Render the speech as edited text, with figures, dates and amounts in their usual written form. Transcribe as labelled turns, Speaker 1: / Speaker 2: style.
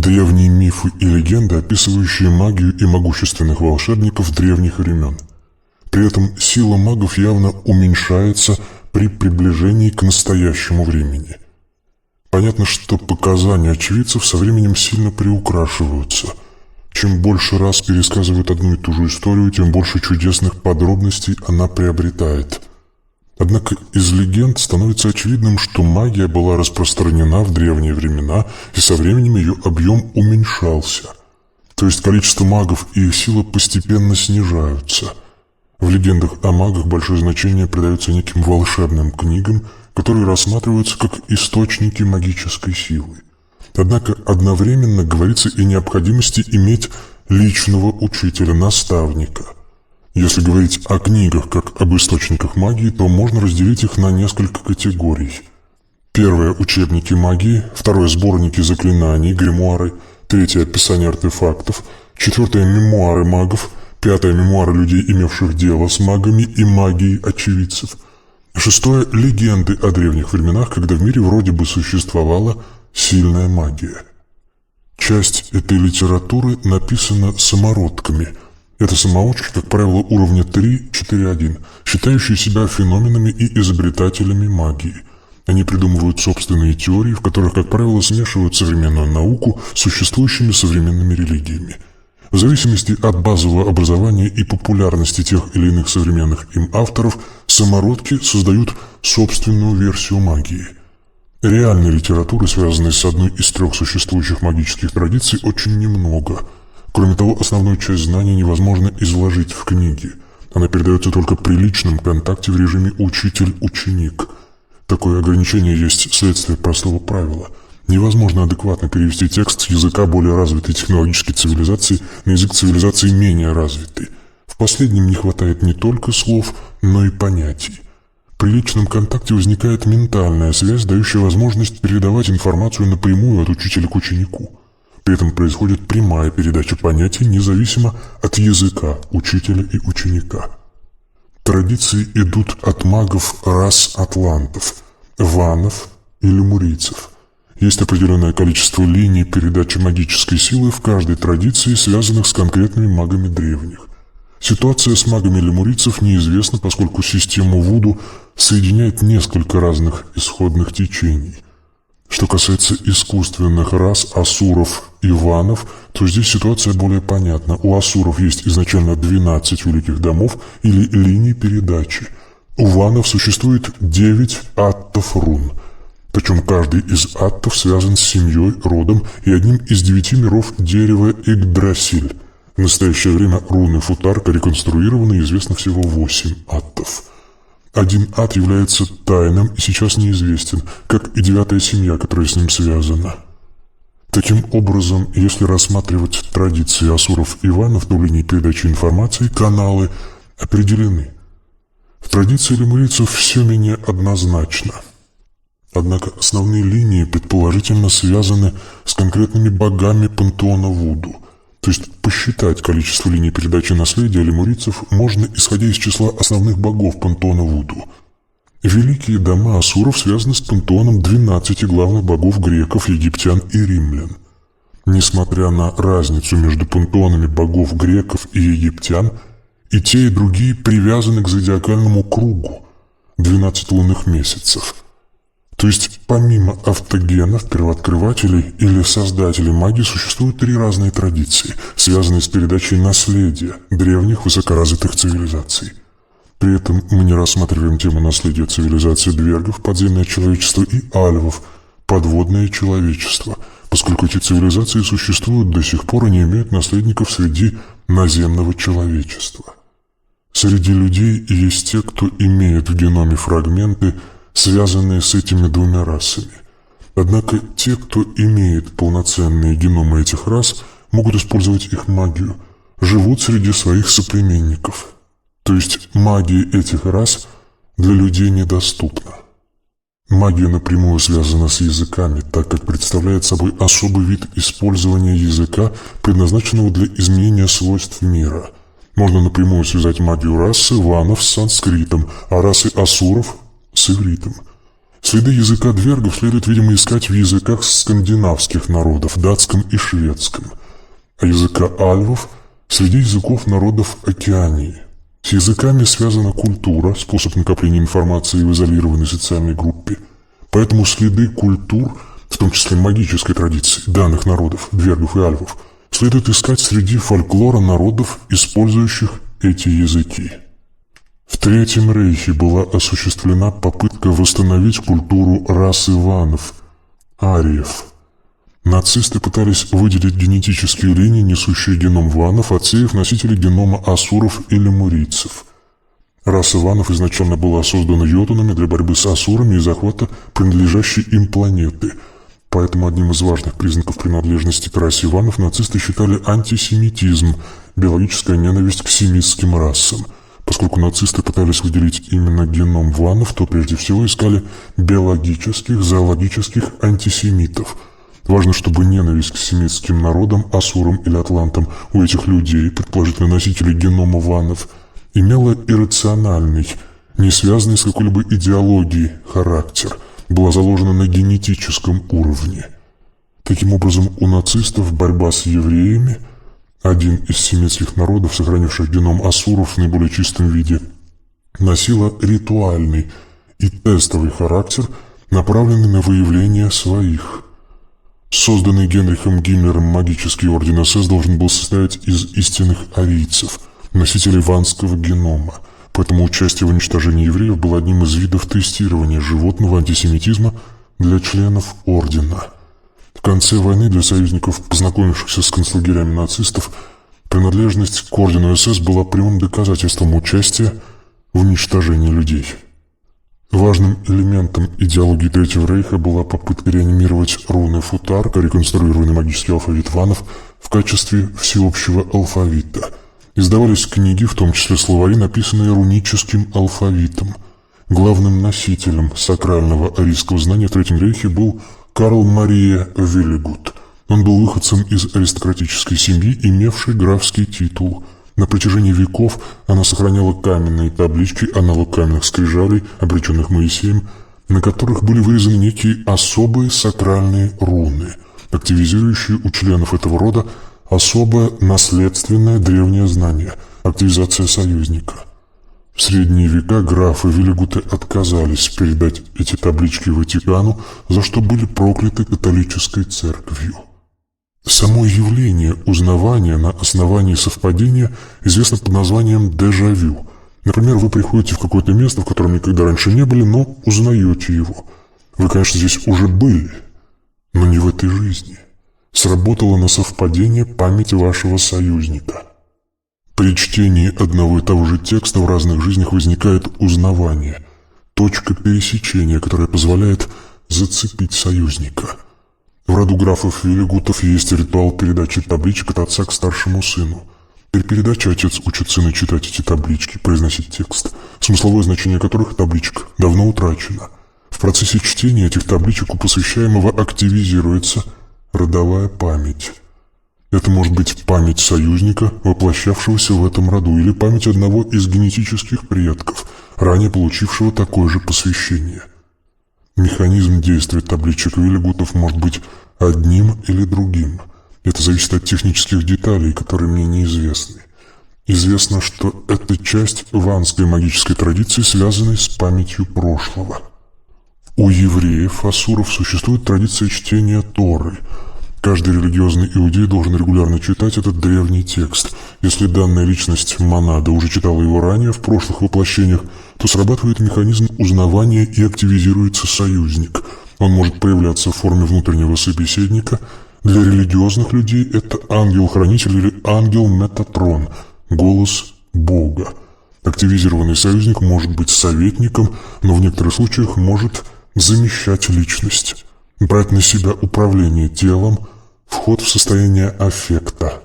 Speaker 1: древние мифы и легенды, описывающие магию и могущественных волшебников древних времен. При этом сила магов явно уменьшается при приближении к настоящему времени. Понятно, что показания очевидцев со временем сильно приукрашиваются. Чем больше раз пересказывают одну и ту же историю, тем больше чудесных подробностей она приобретает. Однако из легенд становится очевидным, что магия была распространена в древние времена, и со временем ее объем уменьшался. То есть количество магов и их сила постепенно снижаются. В легендах о магах большое значение придается неким волшебным книгам, которые рассматриваются как источники магической силы. Однако одновременно говорится и о необходимости иметь личного учителя, наставника. Если говорить о книгах как об источниках магии, то можно разделить их на несколько категорий. Первое – учебники магии, второе – сборники заклинаний, гримуары, третье – описание артефактов, четвертое – мемуары магов, пятое – мемуары людей, имевших дело с магами и магией очевидцев, шестое – легенды о древних временах, когда в мире вроде бы существовала сильная магия. Часть этой литературы написана самородками. Это самоучки, как правило, уровня 3-4-1, считающие себя феноменами и изобретателями магии. Они придумывают собственные теории, в которых, как правило, смешивают современную науку с существующими современными религиями. В зависимости от базового образования и популярности тех или иных современных им авторов, самородки создают собственную версию магии. Реальной литературы, связанной с одной из трех существующих магических традиций, очень немного. Кроме того, основную часть знаний невозможно изложить в книге. Она передается только при личном контакте в режиме учитель-ученик. Такое ограничение есть следствие простого правила. Невозможно адекватно перевести текст с языка более развитой технологической цивилизации на язык цивилизации менее развитой. В последнем не хватает не только слов, но и понятий. При личном контакте возникает ментальная связь, дающая возможность передавать информацию напрямую от учителя к ученику. При этом происходит прямая передача понятий, независимо от языка учителя и ученика. Традиции идут от магов рас атлантов, ванов и лемурийцев. Есть определенное количество линий передачи магической силы в каждой традиции, связанных с конкретными магами древних. Ситуация с магами лемурийцев неизвестна, поскольку систему Вуду соединяет несколько разных исходных течений. Что касается искусственных рас асуров и ванов, то здесь ситуация более понятна. У асуров есть изначально 12 великих домов или линий передачи. У ванов существует 9 аттов рун. Причем каждый из аттов связан с семьей, родом и одним из 9 миров дерева Игдрасиль. В настоящее время руны Футарка реконструированы и известно всего 8 аттов. Один ад является тайным и сейчас неизвестен, как и 9-я семья, которая с ним связана. Таким образом, если рассматривать традиции асуров и ванов, то линии передачи информации, каналы определены. В традиции лемурийцев все менее однозначно. Однако основные линии предположительно связаны с конкретными богами пантеона Вуду. То есть посчитать количество линий передачи наследия лемурийцев можно, исходя из числа основных богов пантеона Вуду. Великие дома асуров связаны с пантеоном 12 главных богов греков, египтян и римлян. Несмотря на разницу между пантеонами богов греков и египтян, и те, и другие привязаны к зодиакальному кругу – 12 лунных месяцев. То есть, помимо автогенов, первооткрывателей или создателей магии, существуют 3 разные традиции, связанные с передачей наследия древних высокоразвитых цивилизаций. При этом мы не рассматриваем тему наследия цивилизации двергов, подземное человечество, и альвов, подводное человечество, поскольку эти цивилизации существуют до сих пор и не имеют наследников среди наземного человечества. Среди людей есть те, кто имеет в геноме фрагменты, связанные с этими 2 расами. Однако те, кто имеет полноценные геномы этих рас, могут использовать их магию, живут среди своих соплеменников. То есть магия этих рас для людей недоступна. Магия напрямую связана с языками, так как представляет собой особый вид использования языка, предназначенного для изменения свойств мира. Можно напрямую связать магию расы ванов с санскритом, а расы асуров с ивритом. Следы языка двергов следует, видимо, искать в языках скандинавских народов, датском и шведском, а языка альвов – среди языков народов Океании. С языками связана культура, способ накопления информации в изолированной социальной группе, поэтому следы культур, в том числе магической традиции данных народов, двергов и альвов, следует искать среди фольклора народов, использующих эти языки. В Третьем Рейхе была осуществлена попытка восстановить культуру расы ванов, ариев. Нацисты пытались выделить генетические линии, несущие геном ванов, отсеяв носителей генома асуров и лемурийцев. Раса ванов изначально была создана йотунами для борьбы с асурами и захвата принадлежащей им планеты. Поэтому одним из важных признаков принадлежности к расе ванов нацисты считали антисемитизм, биологическая ненависть к семитским расам. Поскольку нацисты пытались выделить именно геном ванов, то прежде всего искали биологических, зоологических антисемитов. Важно, чтобы ненависть к семитским народам, асурам или атлантам у этих людей, предположительно носителей генома ванов, имела иррациональный, не связанный с какой-либо идеологией характер, была заложена на генетическом уровне. Таким образом, у нацистов борьба с евреями, один из семитских народов, сохранивших геном асуров в наиболее чистом виде, носила ритуальный и тестовый характер, направленный на выявление своих. Созданный Генрихом Гиммлером магический орден СС должен был состоять из истинных арийцев, носителей ванского генома, поэтому участие в уничтожении евреев было одним из видов тестирования животного антисемитизма для членов ордена. В конце войны для союзников, познакомившихся с концлагерями нацистов, принадлежность к ордену СС была прямым доказательством участия в уничтожении людей. Важным элементом идеологии Третьего Рейха была попытка реанимировать руны Футарка, реконструированный магический алфавит ванов, в качестве всеобщего алфавита. Издавались книги, в том числе словари, написанные руническим алфавитом. Главным носителем сакрального арийского знания в Третьем Рейхе был Карл Мария Виллигут. Он был выходцем из аристократической семьи, имевшей графский титул. На протяжении веков она сохраняла каменные таблички, аналог каменных скрижалей, обреченных Моисеем, на которых были вырезаны некие особые сакральные руны, активизирующие у членов этого рода особое наследственное древнее знание – активизация союзника. В средние века графы Виллигуты отказались передать эти таблички Ватикану, за что были прокляты католической церковью. Само явление узнавания на основании совпадения известно под названием дежавю. Например, вы приходите в какое-то место, в котором никогда раньше не были, но узнаете его. Вы, конечно, здесь уже были, но не в этой жизни. Сработала на совпадение память вашего союзника. При чтении одного и того же текста в разных жизнях возникает узнавание, точка пересечения, которая позволяет зацепить союзника. В роду графов Виллигутов есть ритуал передачи табличек от отца к старшему сыну. При передаче отец учит сына читать эти таблички, произносить текст, смысловое значение которых табличек давно утрачено. В процессе чтения этих табличек у посвящаемого активизируется родовая память. Это может быть память союзника, воплощавшегося в этом роду, или память одного из генетических предков, ранее получившего такое же посвящение. Механизм действия табличек Виллигутов может быть одним или другим. Это зависит от технических деталей, которые мне неизвестны. Известно, что это часть ванской магической традиции, связанной с памятью прошлого. У евреев, асуров, существует традиция чтения Торы. Каждый религиозный иудей должен регулярно читать этот древний текст. Если данная личность монада уже читала его ранее, в прошлых воплощениях, то срабатывает механизм узнавания и активизируется союзник. Он может появляться в форме внутреннего собеседника. Для религиозных людей это ангел-хранитель или ангел-метатрон, голос Бога. Активизированный союзник может быть советником, но в некоторых случаях может замещать личность, брать на себя управление телом, вход в состояние аффекта.